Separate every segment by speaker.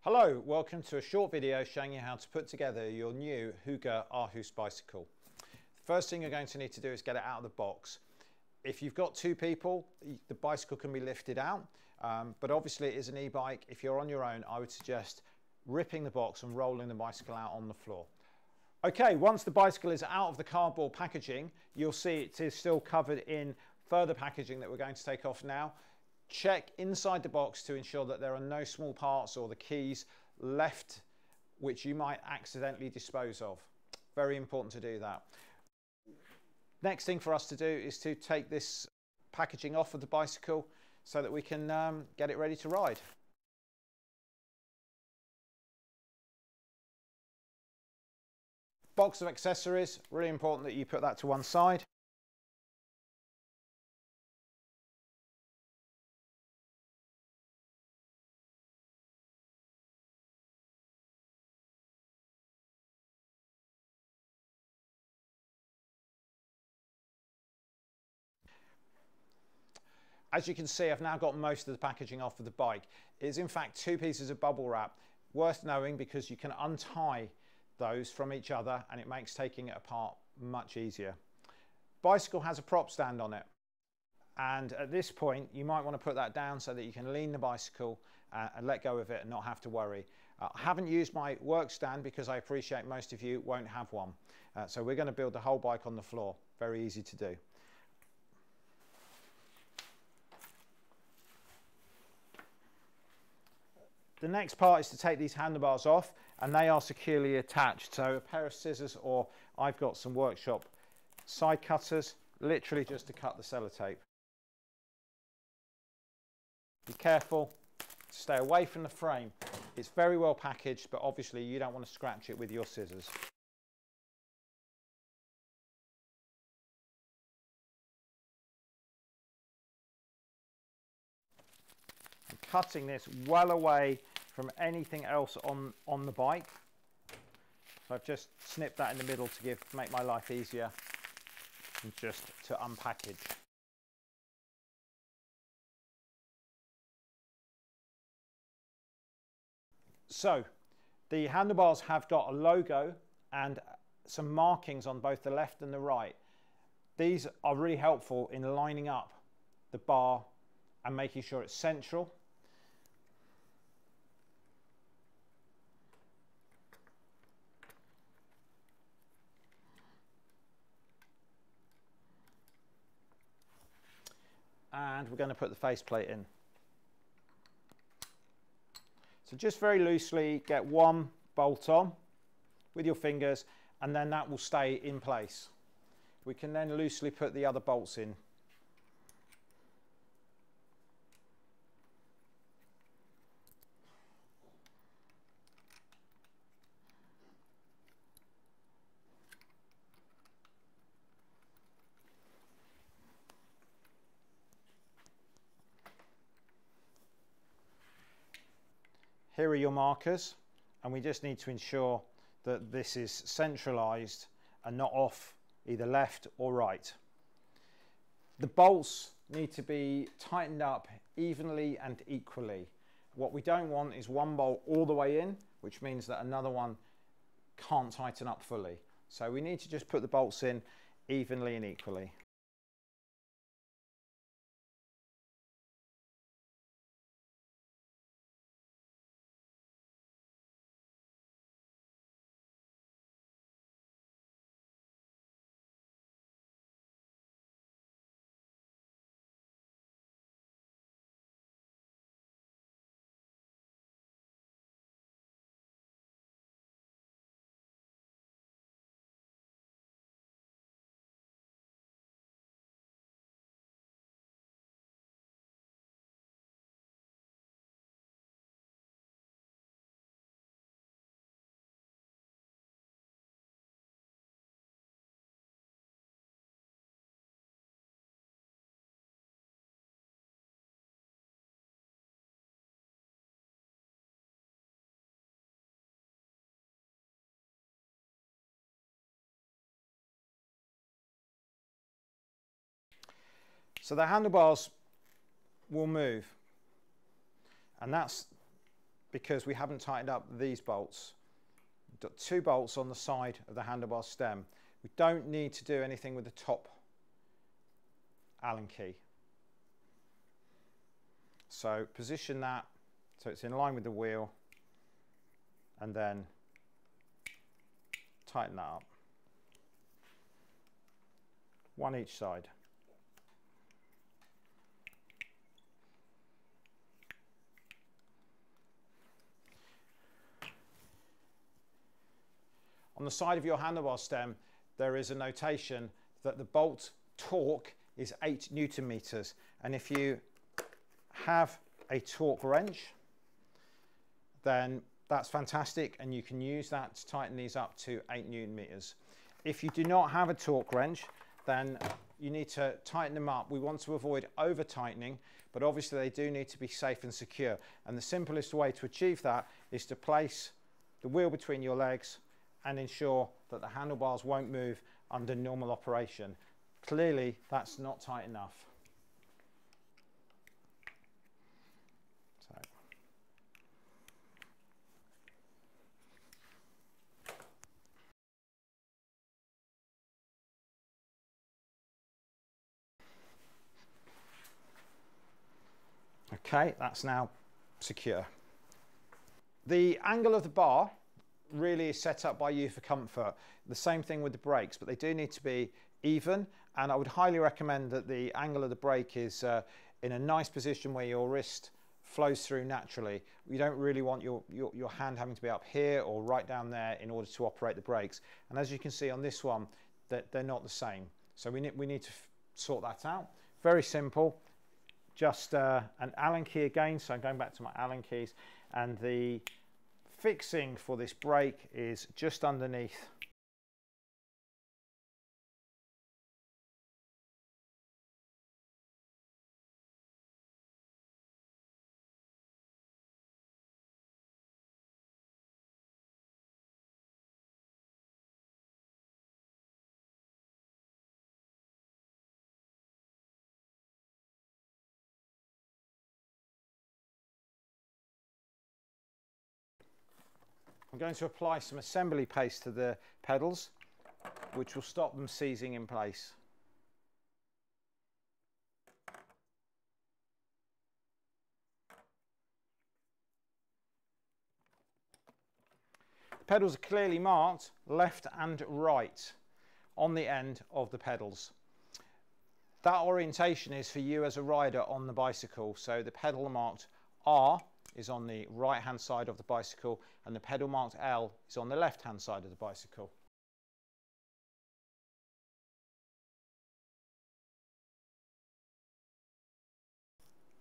Speaker 1: Hello, welcome to a short video showing you how to put together your new Hygge Aarhus bicycle. The first thing you're going to need to do is get it out of the box. If you've got two people, the bicycle can be lifted out, but obviously it is an e-bike. If you're on your own, I would suggest ripping the box and rolling the bicycle out on the floor. Okay, once the bicycle is out of the cardboard packaging, you'll see it is still covered in further packaging that we're going to take off now. Check inside the box to ensure that there are no small parts or the keys left which you might accidentally dispose of. Very important to do that. Next thing for us to do is to take this packaging off of the bicycle so that we can get it ready to ride. Box of accessories, really important that you put that to one side. As you can see, I've now got most of the packaging off of the bike. It is in fact two pieces of bubble wrap, worth knowing because you can untie those from each other and it makes taking it apart much easier. Bicycle has a prop stand on it, and at this point you might want to put that down so that you can lean the bicycle and let go of it and not have to worry. I haven't used my work stand because I appreciate most of you won't have one. So we're going to build the whole bike on the floor. Very easy to do. The next part is to take these handlebars off, and they are securely attached. So a pair of scissors, or I've got some workshop side cutters, literally just to cut the sellotape. Be careful, stay away from the frame. It's very well packaged, but obviously you don't want to scratch it with your scissors. I'm cutting this well away from anything else on the bike. So I've just snipped that in the middle to make my life easier and just to unpackage. So the handlebars have got a logo and some markings on both the left and the right. These are really helpful in lining up the bar and making sure it's central. And we're going to put the faceplate in. So just very loosely get one bolt on with your fingers, and then that will stay in place. We can then loosely put the other bolts in. Here are your markers, and we just need to ensure that this is centralized and not off either left or right. The bolts need to be tightened up evenly and equally. What we don't want is one bolt all the way in, which means that another one can't tighten up fully. So we need to just put the bolts in evenly and equally. So the handlebars will move, and that's because we haven't tightened up these bolts. We've got 2 bolts on the side of the handlebar stem. We don't need to do anything with the top Allen key. So position that so it's in line with the wheel, and then tighten that up. 1 each side. On the side of your handlebar stem, there is a notation that the bolt torque is 8 Newton meters. And if you have a torque wrench, then that's fantastic, and you can use that to tighten these up to 8 Newton meters. If you do not have a torque wrench, then you need to tighten them up. We want to avoid over tightening, but obviously they do need to be safe and secure. And the simplest way to achieve that is to place the wheel between your legs and ensure that the handlebars won't move under normal operation. Clearly, that's not tight enough. Okay, that's now secure. The angle of the bar really is set up by you for comfort. The same thing with the brakes, but they do need to be even, and I would highly recommend that the angle of the brake is in a nice position where your wrist flows through naturally. You don't really want your hand having to be up here or right down there in order to operate the brakes. And as you can see on this one, that they're not the same. So we need to sort that out. Very simple. Just an Allen key again, so I'm going back to my Allen keys, and the fixing for this brake is just underneath I'm going to apply some assembly paste to the pedals, which will stop them seizing in place. The pedals are clearly marked left and right on the end of the pedals. That orientation is for you as a rider on the bicycle. So the pedal marked R is on the right hand side of the bicycle, and the pedal marked L is on the left hand side of the bicycle.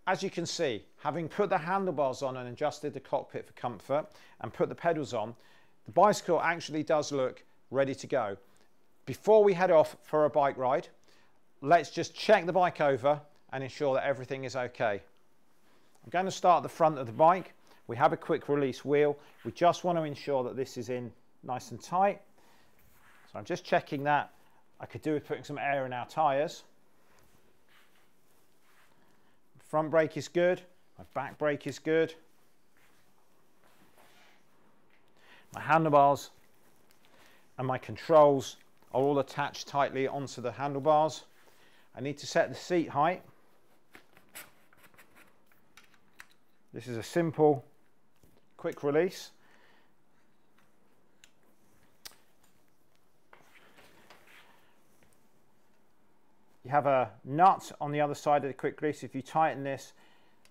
Speaker 1: As you can see, having put the handlebars on and adjusted the cockpit for comfort and put the pedals on, the bicycle actually does look ready to go. Before we head off for a bike ride, let's just check the bike over and ensure that everything is okay. I'm going to start at the front of the bike. We have a quick release wheel. We just want to ensure that this is in nice and tight. So I'm just checking that. I could do with putting some air in our tyres. Front brake is good. My back brake is good. My handlebars and my controls are all attached tightly onto the handlebars. I need to set the seat height. This is a simple, quick release. You have a nut on the other side of the quick release. If you tighten this,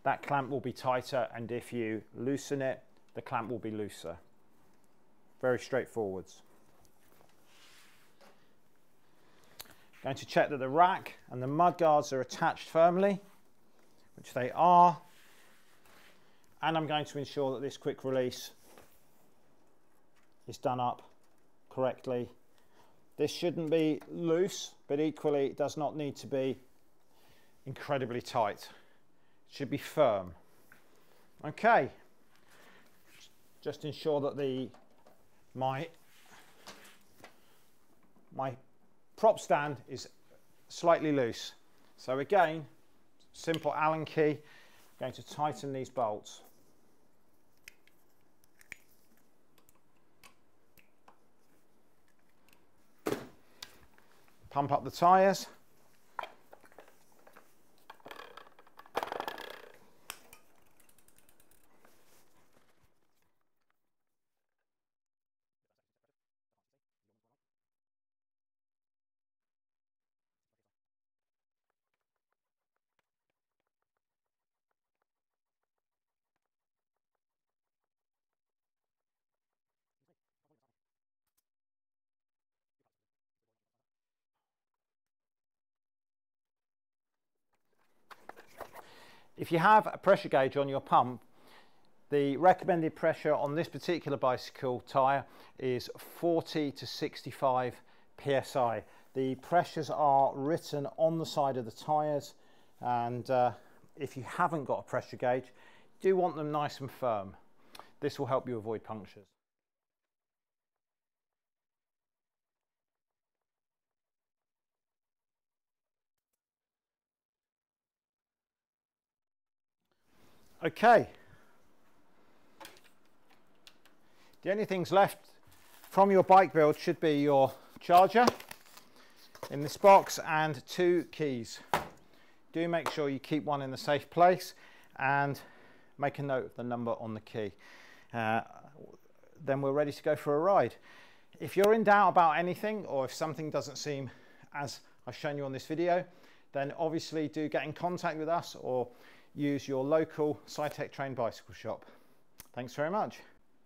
Speaker 1: that clamp will be tighter, and if you loosen it, the clamp will be looser. Very straightforward. Going to check that the rack and the mud guards are attached firmly, which they are. And I'm going to ensure that this quick release is done up correctly. This shouldn't be loose, but equally it does not need to be incredibly tight. It should be firm. Okay, just ensure that my prop stand is slightly loose. So again, simple Allen key, I'm going to tighten these bolts. pump up the tyres. If you have a pressure gauge on your pump, the recommended pressure on this particular bicycle tyre is 40 to 65 psi. The pressures are written on the side of the tyres, and if you haven't got a pressure gauge, do want them nice and firm. This will help you avoid punctures. Okay, the only things left from your bike build should be your charger in this box and 2 keys. Do make sure you keep one in the safe place and make a note of the number on the key. Then we're ready to go for a ride. If you're in doubt about anything, or if something doesn't seem as I've shown you on this video, then obviously do get in contact with us or use your local Cytec trained bicycle shop. Thanks very much.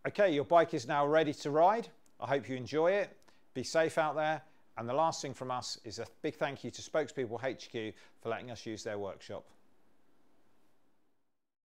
Speaker 1: Okay, your bike is now ready to ride. I hope you enjoy it. Be safe out there. And the last thing from us is a big thank you to Spokespeople HQ for letting us use their workshop.